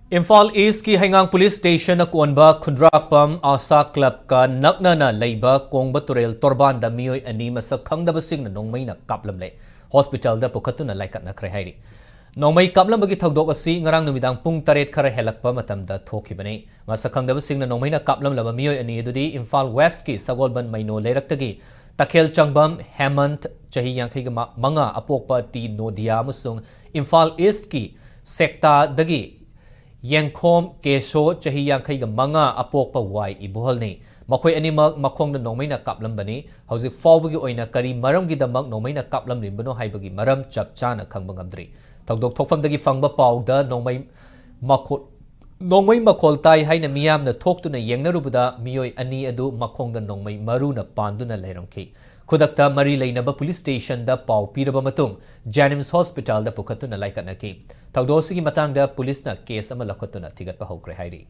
Imphal East ki Hangang Police Station na kuanba Khundrakpam Asa Club ka nakna na leiba Kongba Turel Torban da miyoi ani masak khangdaba sing na nongmai na kaplam le hospital da pukatu na laikat na kre hairi nongmai kaplam bagi thagdok asi ngarang numidang pung taret khara helakpa matam da thokibani masak khangdaba sing na nongmai na kaplam laba miyoi ani adudi Imphal West ki Sagolban Maino Leiraktagi Takhel Changbam Hemant chahi yankhai ga manga apokpa ti Nodia musung Imphal East ki sekta dagi Yangkhom Kesho chahi yankhai ga manga apokpa wai ibuhalni makhoi animak makhong na nongmai na kaplam bani hauzik fawbagi oina kari maram gi damak nongmai na kaplam rimbano haibagi maram chapcha na khangba ngamdri thokdok thokfam dagi fangba pawda nongmai makhol tai haina miyam na thoktu na yengna rubuda miyoi ani adu makhong na nongmai maru na pandu na leirongki khudakta mari leinaba police station da paw piraba matung Janims Hospital da pukhatu na laikat na ki thokdosigi matang da police na case ama lakhatu na thigat pa hokre hairi